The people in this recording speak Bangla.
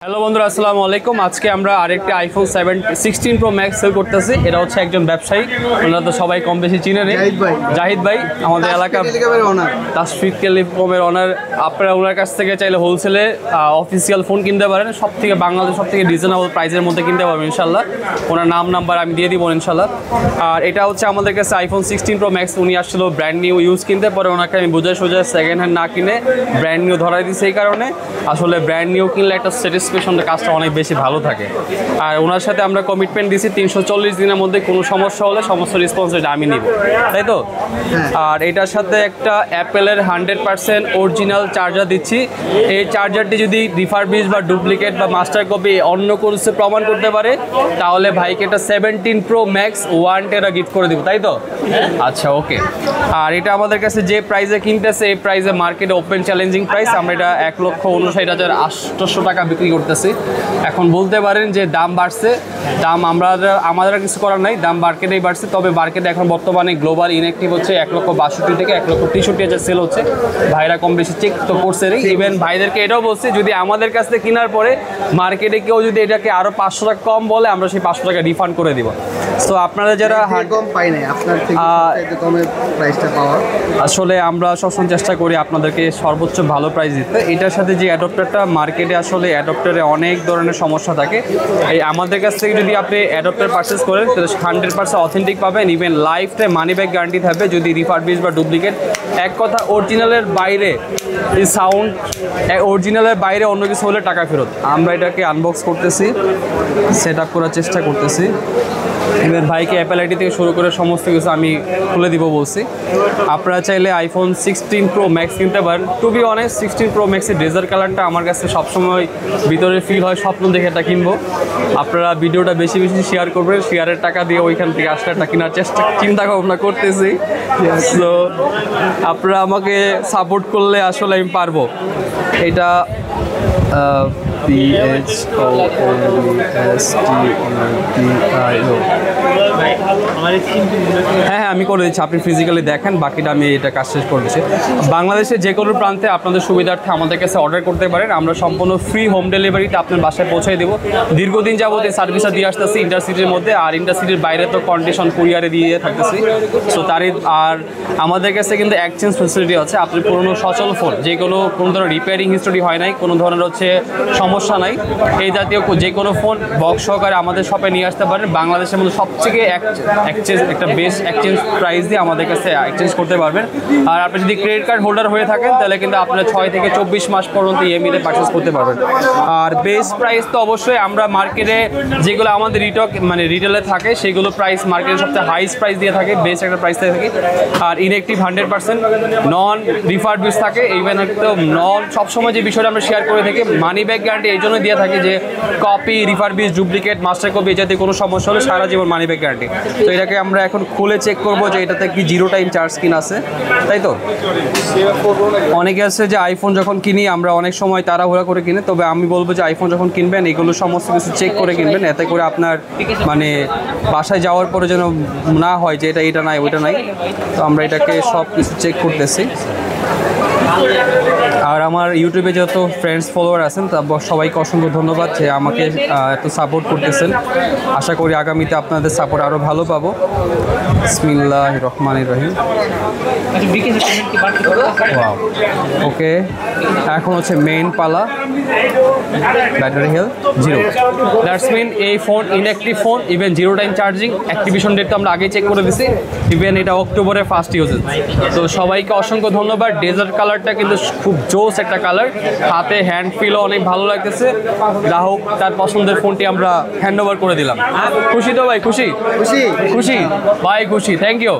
হ্যালো বন্ধুরা, আসসালামু আলাইকুম। আজকে আমরা আরেকটি আইফোন 16 প্রো ম্যাক্স সেল করতেছি। এটা হচ্ছে একজন ব্যবসায়ী, ওনারা তো সবাই কম বেশি চিনে নেই, জাহিদ ভাই, আমাদের এলাকা তাসফিক টেলিকমের অনার। আপনারা ওনার কাছ থেকে চাইলে হোলসেলে অফিসিয়াল ফোন কিনতে পারেন, সব থেকে বাংলাদেশ সব থেকে রিজনেবল প্রাইসের মধ্যে কিনতে পারবেন ইনশাল্লাহ। ওনার নাম্বার আমি দিয়ে দিব ইনশাল্লাহ। আর এটা হচ্ছে আমাদের কাছে আইফোন 16 প্রো ম্যাক্স। উনি আসছিল ব্র্যান্ড নিউ ইউজ কিনতে, পরে ওনাকে আমি সোজা সেকেন্ড হ্যান্ড না কিনে ব্র্যান্ড নিউ ধরাই দিচ্ছি। এই কারণে আসলে ব্র্যান্ড নিউ কিনলে একটা স্যাটিসফ্যাকশনের কাজটা অনেক বেশি ভালো থাকে। আর ওনার সাথে আমরা কমিটমেন্ট দিছি 340 দিনের মধ্যে কোনো সমস্যা হলে সমস্ত রেসপন্সিবিলিটি আমি নিব, তাই তো? আর এটার সাথে একটা অ্যাপেলের 100% অরিজিনাল চার্জার দিচ্ছি। এই চার্জারটি যদি রিফারবিশ বা ডুপ্লিকেট বা মাস্টার কপি অন্য কোনো প্রমাণ করতে পারে, তাহলে ভাইকে এটা 17 প্রো ম্যাক্স 1 টেরা গিফট করে দিব, তাই তো? আচ্ছা, ওকে। আর এটা আমাদের কাছে যে প্রাইসে কিনতেছে, এই প্রাইসে মার্কেটে ওপেন চ্যালেঞ্জিং প্রাইস। আমরা এটা 1,59,800 টাকা বিক্রি করতেছি। এখন বলতে পারেন যে দাম বাড়ছে, দাম আমাদের কিছু করার নাই, দাম মার্কেটেই বাড়ছে। তবে মার্কেটে এখন বর্তমানে গ্লোবাল ইনঅ্যাক্টিভ হচ্ছে 1,62,000 থেকে 1,63,000 সেল হচ্ছে। ভাইরা কম বেশি চেক তো করছে। ইভেন ভাইদেরকে এটাও বলছি, যদি আমাদের কাছ থেকে কেনার পরে মার্কেটে কেউ যদি এটাকে আরও 500 টাকা কম বলে, আমরা সেই 500 টাকা রিফান্ড করে দিব। সো আপনারা যারা আসলে আমরা সবসময় চেষ্টা করি আপনাদেরকে সর্বোচ্চ ভালো প্রাইস দিতে। এটার সাথে যে অ্যাডপ্টারটা মার্কেটে আসলে অ্যাডপ্টারে অনেক ধরনের সমস্যা থাকে। এই আমাদের কাছ থেকে যদি আপনি অ্যাডপ্টার পারচেস করেন, তাহলে 100% অথেন্টিক পাবেন। Even life time money back guarantee থাকবে যদি রিফারবিশ বা ডুপ্লিকেট। এক কথা, অরিজিনালের বাইরে এই সাউন্ড, অরিজিনালের বাইরে অন্য কিছু হলে টাকা ফেরত। আমরা এটাকে আনবক্স করতেছি, সেট আপ করার চেষ্টা করতেছি। এবার ভাইকে অ্যাপেল আইডি থেকে শুরু করে সমস্ত কিছু আমি খুলে দিব বলছি। আপনারা চাইলে আইফোন 16 প্রো ম্যাক্স কিনতে পারেন। টু বি অনেস্ট, 16 প্রো ম্যাক্সের ডেজার্ট কালারটা আমার কাছে সবসময় ভিতরে ফিল হয়, স্বপ্ন দেখে এটা কিনবো। আপনারা ভিডিওটা বেশি বেশি শেয়ার করবেন, শেয়ারের টাকা দিয়ে ওইখান থেকে আসলে একটা কেনার চিন্তা ভাবনা করতেছি। তো আপনারা আমাকে সাপোর্ট করলে আসলে আমি পারবো। এটা হ্যাঁ, আমি করে দিচ্ছি। আপনি ফিজিক্যালি দেখেন, বাকিটা আমি এটা কাজ শেষ করে দিচ্ছি। বাংলাদেশের যে কোনো প্রান্তে আপনাদের সুবিধার্থে আমাদের কাছে অর্ডার করতে পারেন। আমরা সম্পূর্ণ ফ্রি হোম ডেলিভারিতে আপনার বাসায় পৌঁছে দেবো। দীর্ঘদিন যাবত এই সার্ভিসটা দিয়ে আসতেছি ইন্টারসিটির মধ্যে, আর ইন্টারসিটির বাইরে তো কন্ডিশন কুরিয়ারে দিয়ে থাকতেছি। সো আর আমাদের কাছে কিন্তু এক্সচেঞ্জ ফেসিলিটি আছে। আপনি পুরোনো সচল ফোন, যে কোনো ধরনের রিপেয়ারিং হিস্টোরি হয় নাই, কোনো ধরনের সমস্যা নাই, এই জাতীয় যে কোনো ফোন বক্স সহকারে আমাদের শপে নিয়ে আসতে পারেন। বাংলাদেশের মধ্যে সবথেকে একটা বেস্ট এক্সচেঞ্জ প্রাইস দিয়ে আমাদের কাছে এক্সচেঞ্জ করতে পারবেন। আর আপনি যদি ক্রেডিট কার্ড হোল্ডার হয়ে থাকেন, তাহলে কিন্তু আপনারা 6 থেকে 24 মাস পর্যন্ত ইএমআইতে পারচেস করতে পারবেন। আর বেস্ট প্রাইস তো অবশ্যই আমরা মার্কেটে যেগুলো আমাদের রিটেলে থাকে, সেগুলো প্রাইস মার্কেটে সবচেয়ে হাইস্ট প্রাইস দিয়ে থাকে, বেস্ট একটা প্রাইস দিয়ে থাকে। আর ইনঅ্যাক্টিভ 100% নন রিফারবিশ থাকে। ইভেন একদম সবসময় যে বিষয়টা আমরা শেয়ার করে থাকি, মানি ব্যাক গ্যারান্টি এই জন্য দিয়ে থাকে যে copy, refurbish, duplicate, master copy এই জাতীয় কোনো সমস্যা হলে সারা জীবন মানি ব্যাক গ্যারান্টি। তো এটাকে আমরা এখন খুলে চেক করবো যে এটাতে কি 0 টাইম চার্জ কিনা আছে, তাই তো? অনেকে আছে যে আইফোন যখন কিনি আমরা অনেক সময় তাড়াহুড়া করে কিনে। তবে আমি বলবো যে আইফোন যখন কিনবেন, এগুলো সমস্ত কিছু চেক করে কিনবেন, এতে করে আপনার বাসায় যাওয়ার পরে যেন না হয় যে এটা নাই ওইটা নাই। তো আমরা এটাকে সব কিছু চেক করতেছি। আর আমার ইউটিউবে যত ফ্রেন্ডস ফলোয়ার আছেন, তা সবাইকে অসংখ্য ধন্যবাদ যে আমাকে এত সাপোর্ট করতেছেন। আশা করি আগামীতে আপনাদের সাপোর্ট আরও ভালো পাবো। বিসমিল্লাহির রহমানির রহিম। ওকে, এখন হচ্ছে মেইন পালা, ব্যাটারি হেলথ 0। দ্যাটস মিন এই phone inactive phone, even 0 time charging. Activation date তো আমরা আগেই চেক করে দিছি, ইভেন এটা অক্টোবরের ফার্স্ট ইউজেস। তো সবাইকে অসংখ্য ধন্যবাদ। ডেজার্ট কালারটা কিন্তু খুব জোস একটা কালার, হাতে হ্যান্ড ফিলও অনেক ভালো লাগতেছে। গ্রাহক তার পছন্দের ফোনটি আমরা হ্যান্ড ওভার করে দিলাম। খুশি তো ভাই? খুশি ভাই, খুশি। Thank you.